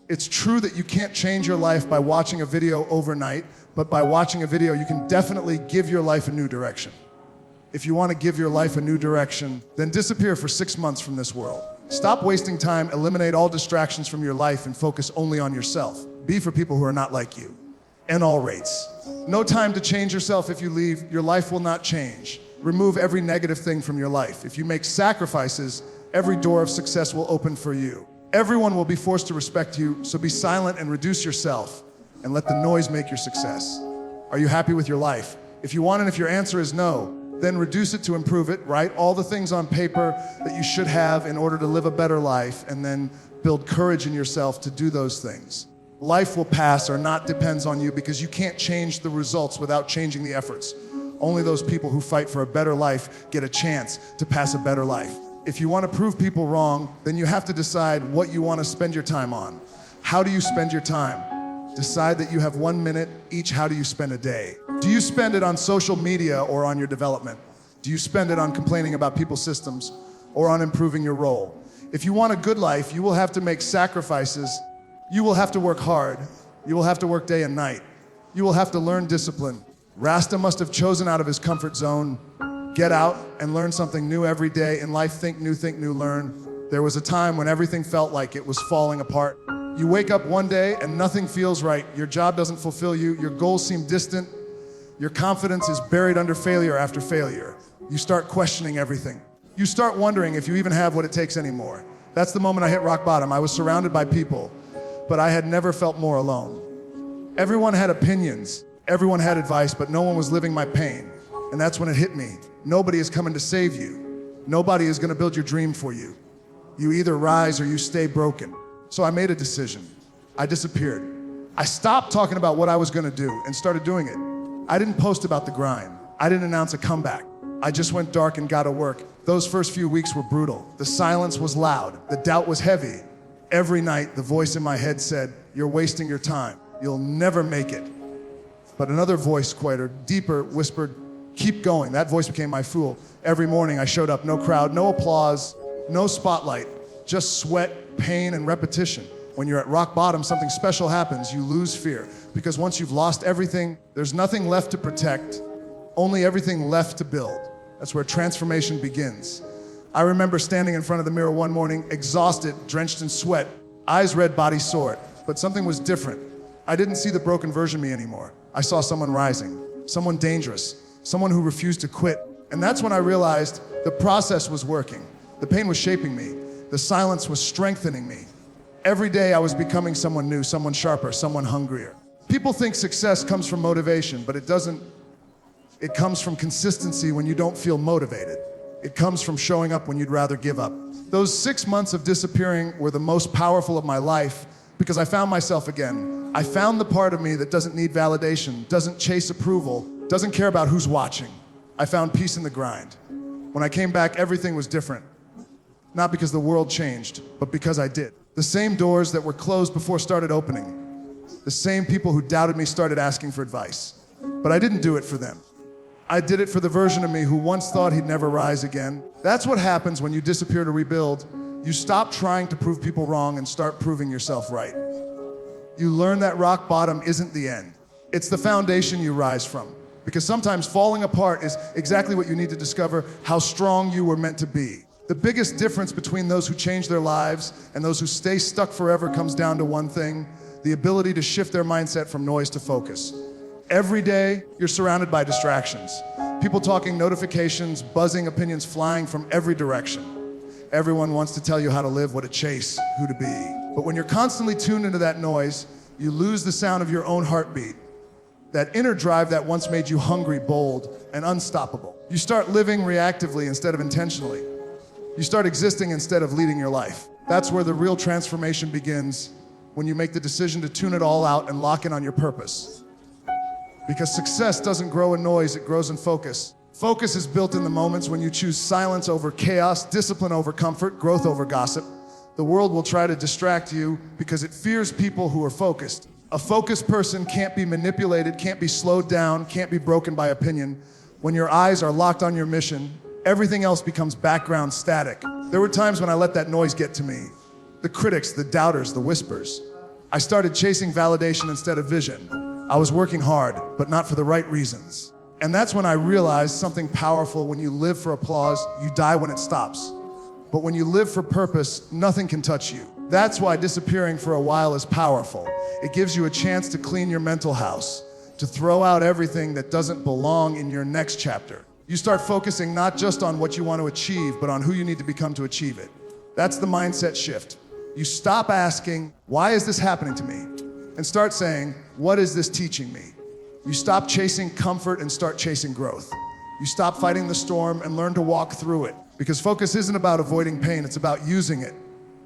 It's true that you can't change your life by watching a video overnight, but by watching a video, you can definitely give your life a new direction. If you want to give your life a new direction, then disappear for 6 months from this world. Stop wasting time, eliminate all distractions from your life, and focus only on yourself. Be for people who are not like you, and all rates. No time to change yourself. If you leave, your life will not change. Remove every negative thing from your life. If you make sacrifices, every door of success will open for you. Everyone will be forced to respect you, so be silent and reduce yourself, and let the noise make your success. Are you happy with your life? If you want, and if your answer is no, then reduce it to improve it. Write all the things on paper that you should have in order to live a better life, and then build courage in yourself to do those things. Life will pass or not depends on you, because you can't change the results without changing the efforts. Only those people who fight for a better life get a chance to pass a better life. If you want to prove people wrong, then you have to decide what you want to spend your time on. How do you spend your time? Decide that you have 1 minute each. How do you spend a day? Do you spend it on social media or on your development? Do you spend it on complaining about people's systems or on improving your role? If you want a good life, you will have to make sacrifices. You will have to work hard. You will have to work day and night. You will have to learn discipline. Rasta must have chosen out of his comfort zone. Get out and learn something new every day. In life, think new, learn. There was a time when everything felt like it was falling apart. You wake up one day and nothing feels right. Your job doesn't fulfill you. Your goals seem distant. Your confidence is buried under failure after failure. You start questioning everything. You start wondering if you even have what it takes anymore. That's the moment I hit rock bottom. I was surrounded by people, but I had never felt more alone. Everyone had opinions. Everyone had advice, but no one was living my pain. And that's when it hit me. Nobody is coming to save you. Nobody is going to build your dream for you. You either rise or you stay broken. So I made a decision. I disappeared. I stopped talking about what I was going to do and started doing it. I didn't post about the grind. I didn't announce a comeback. I just went dark and got to work. Those first few weeks were brutal. The silence was loud. The doubt was heavy. Every night, the voice in my head said, "You're wasting your time. You'll never make it." But another voice, quieter, deeper, whispered, "Keep going." That voice became my fool. Every morning I showed up, no crowd, no applause, no spotlight, just sweat, pain, and repetition. When you're at rock bottom, something special happens. You lose fear. Because once you've lost everything, there's nothing left to protect, only everything left to build. That's where transformation begins. I remember standing in front of the mirror one morning, exhausted, drenched in sweat, eyes red, body sore. But something was different. I didn't see the broken version of me anymore. I saw someone rising, someone dangerous, someone who refused to quit. And that's when I realized the process was working. The pain was shaping me. The silence was strengthening me. Every day I was becoming someone new, someone sharper, someone hungrier. People think success comes from motivation, but it doesn't. It comes from consistency when you don't feel motivated. It comes from showing up when you'd rather give up. Those 6 months of disappearing were the most powerful of my life because I found myself again. I found the part of me that doesn't need validation, doesn't chase approval, doesn't care about who's watching. I found peace in the grind. When I came back, everything was different. Not because the world changed, but because I did. The same doors that were closed before started opening. The same people who doubted me started asking for advice. But I didn't do it for them. I did it for the version of me who once thought he'd never rise again. That's what happens when you disappear to rebuild. You stop trying to prove people wrong and start proving yourself right. You learn that rock bottom isn't the end. It's the foundation you rise from. Because sometimes falling apart is exactly what you need to discover how strong you were meant to be. The biggest difference between those who change their lives and those who stay stuck forever comes down to one thing: the ability to shift their mindset from noise to focus. Every day, you're surrounded by distractions. People talking, notifications, buzzing, opinions flying from every direction. Everyone wants to tell you how to live, what to chase, who to be. But when you're constantly tuned into that noise, you lose the sound of your own heartbeat. That inner drive that once made you hungry, bold, and unstoppable. You start living reactively instead of intentionally. You start existing instead of leading your life. That's where the real transformation begins, when you make the decision to tune it all out and lock in on your purpose. Because success doesn't grow in noise, it grows in focus. Focus is built in the moments when you choose silence over chaos, discipline over comfort, growth over gossip. The world will try to distract you because it fears people who are focused. A focused person can't be manipulated, can't be slowed down, can't be broken by opinion. When your eyes are locked on your mission, everything else becomes background static. There were times when I let that noise get to me. The critics, the doubters, the whispers. I started chasing validation instead of vision. I was working hard, but not for the right reasons. And that's when I realized something powerful. When you live for applause, you die when it stops. But when you live for purpose, nothing can touch you. That's why disappearing for a while is powerful. It gives you a chance to clean your mental house, to throw out everything that doesn't belong in your next chapter. You start focusing not just on what you want to achieve, but on who you need to become to achieve it. That's the mindset shift. You stop asking, why is this happening to me? And start saying, what is this teaching me? You stop chasing comfort and start chasing growth. You stop fighting the storm and learn to walk through it. Because focus isn't about avoiding pain, it's about using it.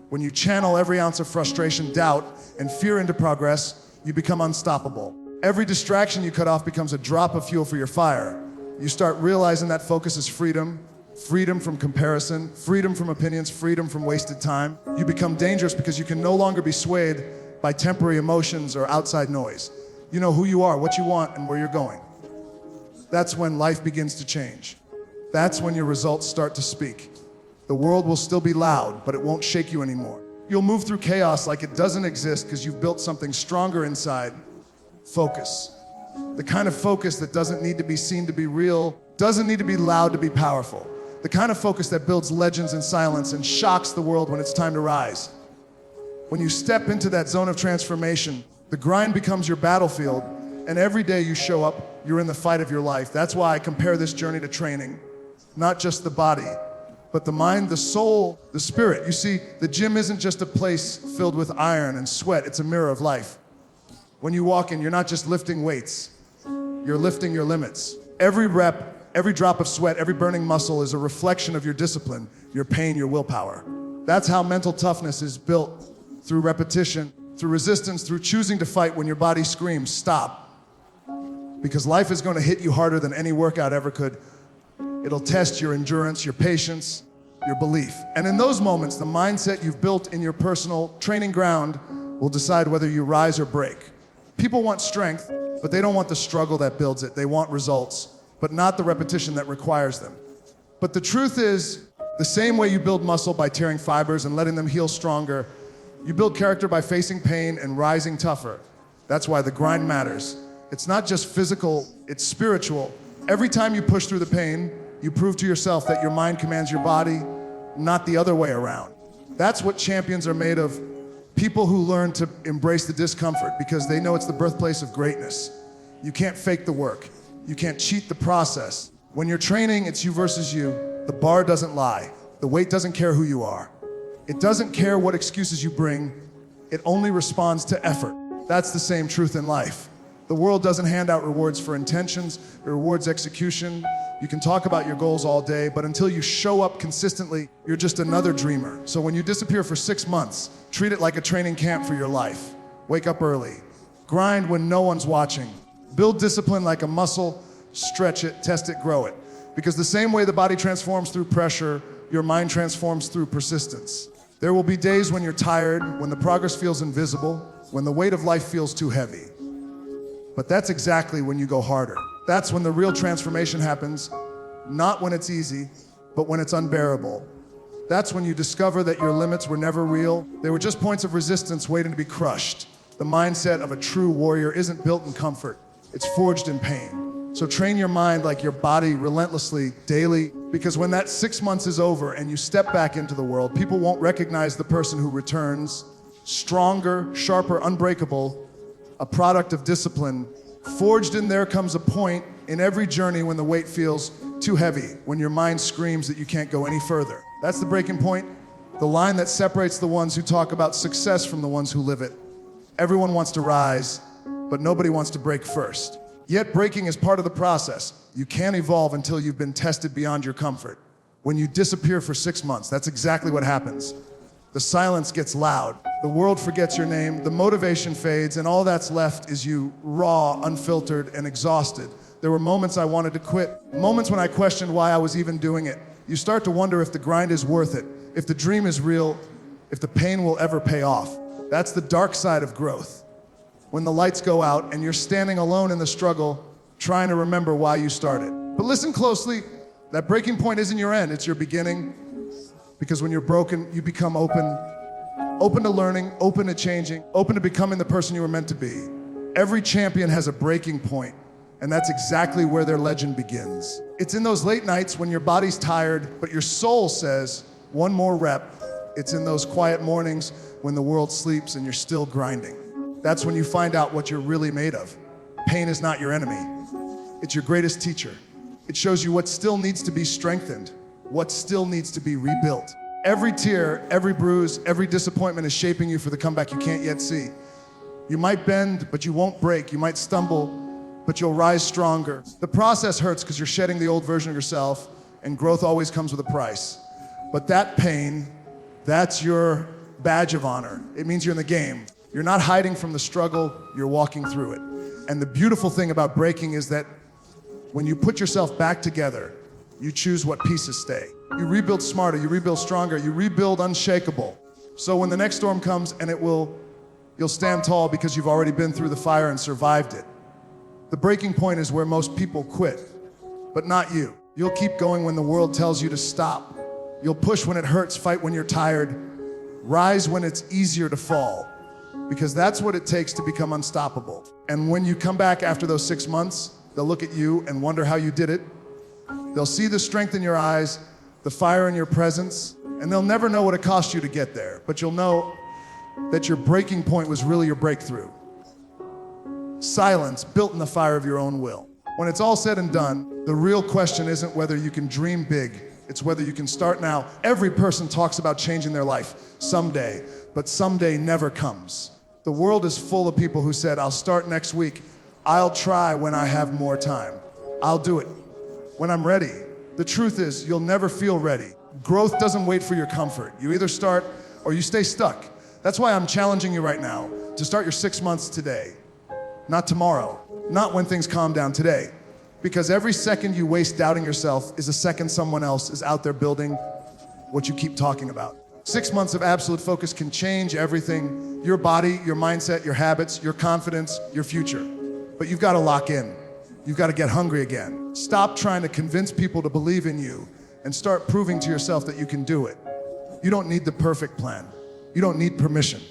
When you channel every ounce of frustration, doubt, and fear into progress, you become unstoppable. Every distraction you cut off becomes a drop of fuel for your fire. You start realizing that focus is freedom, freedom from comparison, freedom from opinions, freedom from wasted time. You become dangerous because you can no longer be swayed by temporary emotions or outside noise. You know who you are, what you want, and where you're going. That's when life begins to change. That's when your results start to speak. The world will still be loud, but it won't shake you anymore. You'll move through chaos like it doesn't exist because you've built something stronger inside. Focus. The kind of focus that doesn't need to be seen to be real, doesn't need to be loud to be powerful. The kind of focus that builds legends in silence and shocks the world when it's time to rise. When you step into that zone of transformation, the grind becomes your battlefield, and every day you show up, you're in the fight of your life. That's why I compare this journey to training. Not just the body, but the mind, the soul, the spirit. You see, the gym isn't just a place filled with iron and sweat, it's a mirror of life. When you walk in, you're not just lifting weights, you're lifting your limits. Every rep, every drop of sweat, every burning muscle is a reflection of your discipline, your pain, your willpower. That's how mental toughness is built, through repetition, through resistance, through choosing to fight when your body screams, stop. Because life is going to hit you harder than any workout ever could. It'll test your endurance, your patience, your belief. And in those moments, the mindset you've built in your personal training ground will decide whether you rise or break. People want strength, but they don't want the struggle that builds it. They want results, but not the repetition that requires them. But the truth is, the same way you build muscle by tearing fibers and letting them heal stronger, you build character by facing pain and rising tougher. That's why the grind matters. It's not just physical, it's spiritual. Every time you push through the pain, you prove to yourself that your mind commands your body, not the other way around. That's what champions are made of. People who learn to embrace the discomfort because they know it's the birthplace of greatness. You can't fake the work. You can't cheat the process. When you're training, it's you versus you. The bar doesn't lie. The weight doesn't care who you are. It doesn't care what excuses you bring. It only responds to effort. That's the same truth in life. The world doesn't hand out rewards for intentions, it rewards execution. You can talk about your goals all day, but until you show up consistently, you're just another dreamer. So when you disappear for 6 months, treat it like a training camp for your life. Wake up early. Grind when no one's watching. Build discipline like a muscle, stretch it, test it, grow it. Because the same way the body transforms through pressure, your mind transforms through persistence. There will be days when you're tired, when the progress feels invisible, when the weight of life feels too heavy. But that's exactly when you go harder. That's when the real transformation happens, not when it's easy, but when it's unbearable. That's when you discover that your limits were never real. They were just points of resistance waiting to be crushed. The mindset of a true warrior isn't built in comfort, it's forged in pain. So train your mind like your body relentlessly, daily, because when that 6 months is over and you step back into the world, people won't recognize the person who returns, stronger, sharper, unbreakable, a product of discipline. Forged in there comes a point in every journey when the weight feels too heavy, when your mind screams that you can't go any further. That's the breaking point, the line that separates the ones who talk about success from the ones who live it. Everyone wants to rise, but nobody wants to break first. Yet breaking is part of the process. You can't evolve until you've been tested beyond your comfort. When you disappear for 6 months, that's exactly what happens. The silence gets loud. The world forgets your name, the motivation fades, and all that's left is you, raw, unfiltered, and exhausted. There were moments I wanted to quit, moments when I questioned why I was even doing it. You start to wonder if the grind is worth it, if the dream is real, if the pain will ever pay off. That's the dark side of growth. When the lights go out and you're standing alone in the struggle, trying to remember why you started. But listen closely, that breaking point isn't your end, it's your beginning. Because when you're broken, you become open. Open to learning, open to changing, open to becoming the person you were meant to be. Every champion has a breaking point, and that's exactly where their legend begins. It's in those late nights when your body's tired, but your soul says, one more rep. It's in those quiet mornings when the world sleeps and you're still grinding. That's when you find out what you're really made of. Pain is not your enemy. It's your greatest teacher. It shows you what still needs to be strengthened, what still needs to be rebuilt. Every tear, every bruise, every disappointment is shaping you for the comeback you can't yet see. You might bend, but you won't break. You might stumble, but you'll rise stronger. The process hurts because you're shedding the old version of yourself, and growth always comes with a price. But that pain, that's your badge of honor. It means you're in the game. You're not hiding from the struggle, you're walking through it. And the beautiful thing about breaking is that when you put yourself back together, you choose what pieces stay. You rebuild smarter, you rebuild stronger, you rebuild unshakable. So when the next storm comes, and you'll stand tall because you've already been through the fire and survived it. The breaking point is where most people quit, but not you. You'll keep going when the world tells you to stop. You'll push when it hurts, fight when you're tired, rise when it's easier to fall, because that's what it takes to become unstoppable. And when you come back after those 6 months, they'll look at you and wonder how you did it. They'll see the strength in your eyes, the fire in your presence, and they'll never know what it cost you to get there, but you'll know that your breaking point was really your breakthrough. Silence built in the fire of your own will. When it's all said and done, the real question isn't whether you can dream big, it's whether you can start now. Every person talks about changing their life someday, but someday never comes. The world is full of people who said, I'll start next week. I'll try when I have more time. I'll do it when I'm ready. The truth is, you'll never feel ready. Growth doesn't wait for your comfort. You either start or you stay stuck. That's why I'm challenging you right now to start your 6 months today, not tomorrow, not when things calm down, today. Because every second you waste doubting yourself is a second someone else is out there building what you keep talking about. 6 months of absolute focus can change everything: your body, your mindset, your habits, your confidence, your future. But you've got to lock in. You've got to get hungry again. Stop trying to convince people to believe in you and start proving to yourself that you can do it. You don't need the perfect plan. You don't need permission.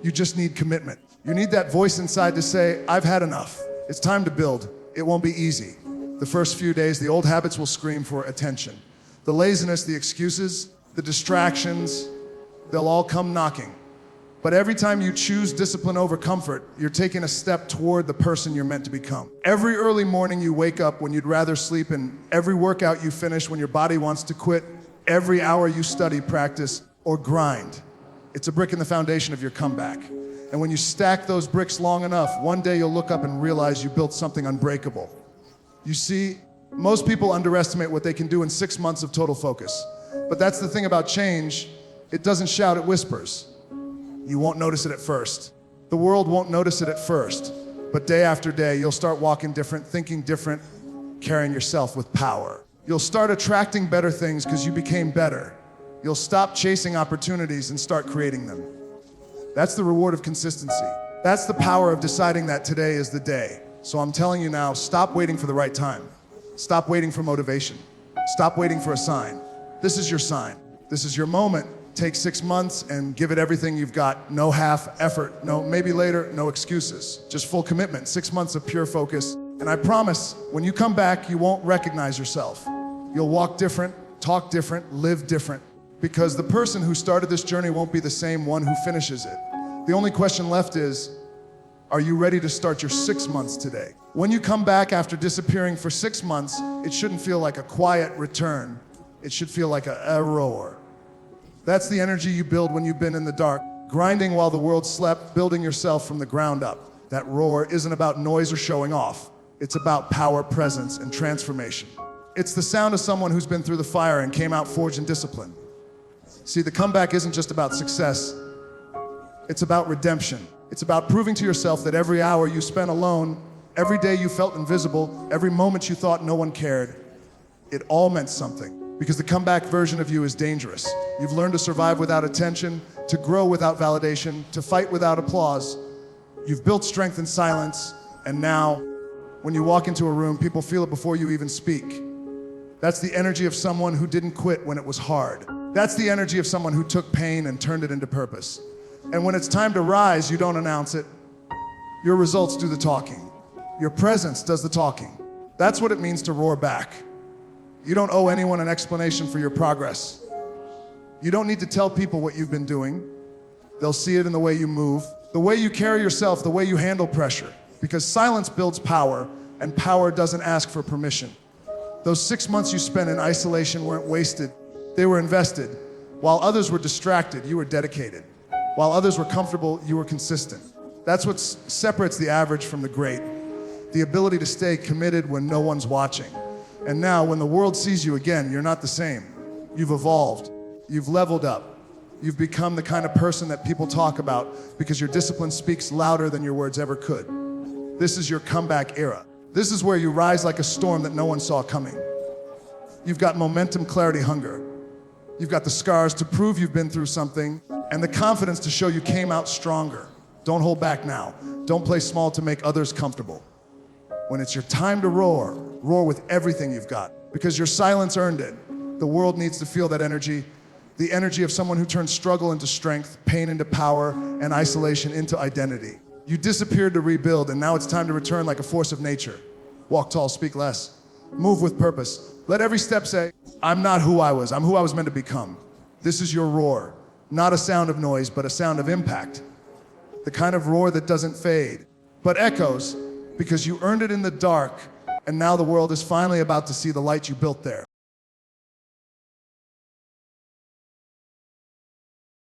You just need commitment. You need that voice inside to say, I've had enough. It's time to build. It won't be easy. The first few days, the old habits will scream for attention. The laziness, the excuses, the distractions, they'll all come knocking. But every time you choose discipline over comfort, you're taking a step toward the person you're meant to become. Every early morning you wake up when you'd rather sleep, and every workout you finish when your body wants to quit, every hour you study, practice, or grind, it's a brick in the foundation of your comeback. And when you stack those bricks long enough, one day you'll look up and realize you built something unbreakable. You see, most people underestimate what they can do in 6 months of total focus. But that's the thing about change, it doesn't shout, it whispers. You won't notice it at first. The world won't notice it at first. But day after day, you'll start walking different, thinking different, carrying yourself with power. You'll start attracting better things because you became better. You'll stop chasing opportunities and start creating them. That's the reward of consistency. That's the power of deciding that today is the day. So I'm telling you now, stop waiting for the right time. Stop waiting for motivation. Stop waiting for a sign. This is your sign. This is your moment. Take 6 months and give it everything you've got. No half effort, no maybe later, no excuses. Just full commitment, 6 months of pure focus. And I promise, when you come back, you won't recognize yourself. You'll walk different, talk different, live different. Because the person who started this journey won't be the same one who finishes it. The only question left is, are you ready to start your 6 months today? When you come back after disappearing for 6 months, it shouldn't feel like a quiet return. It should feel like a roar. That's the energy you build when you've been in the dark, grinding while the world slept, building yourself from the ground up. That roar isn't about noise or showing off. It's about power, presence, and transformation. It's the sound of someone who's been through the fire and came out forged in discipline. See, the comeback isn't just about success. It's about redemption. It's about proving to yourself that every hour you spent alone, every day you felt invisible, every moment you thought no one cared, it all meant something. Because the comeback version of you is dangerous. You've learned to survive without attention, to grow without validation, to fight without applause. You've built strength in silence, and now, when you walk into a room, people feel it before you even speak. That's the energy of someone who didn't quit when it was hard. That's the energy of someone who took pain and turned it into purpose. And when it's time to rise, you don't announce it. Your results do the talking. Your presence does the talking. That's what it means to roar back. You don't owe anyone an explanation for your progress. You don't need to tell people what you've been doing. They'll see it in the way you move, the way you carry yourself, the way you handle pressure. Because silence builds power, and power doesn't ask for permission. Those 6 months you spent in isolation weren't wasted. They were invested. While others were distracted, you were dedicated. While others were comfortable, you were consistent. That's what separates the average from the great. The ability to stay committed when no one's watching. And now, when the world sees you again, you're not the same. You've evolved. You've leveled up. You've become the kind of person that people talk about because your discipline speaks louder than your words ever could. This is your comeback era. This is where you rise like a storm that no one saw coming. You've got momentum, clarity, hunger. You've got the scars to prove you've been through something, and the confidence to show you came out stronger. Don't hold back now. Don't play small to make others comfortable. When it's your time to roar, roar with everything you've got, because your silence earned it. The world needs to feel that energy, the energy of someone who turns struggle into strength, pain into power, and isolation into identity. You disappeared to rebuild, and now it's time to return like a force of nature. Walk tall, speak less. Move with purpose. Let every step say, I'm not who I was, I'm who I was meant to become. This is your roar, not a sound of noise, but a sound of impact. The kind of roar that doesn't fade, but echoes, because you earned it in the dark, and now the world is finally about to see the light you built there.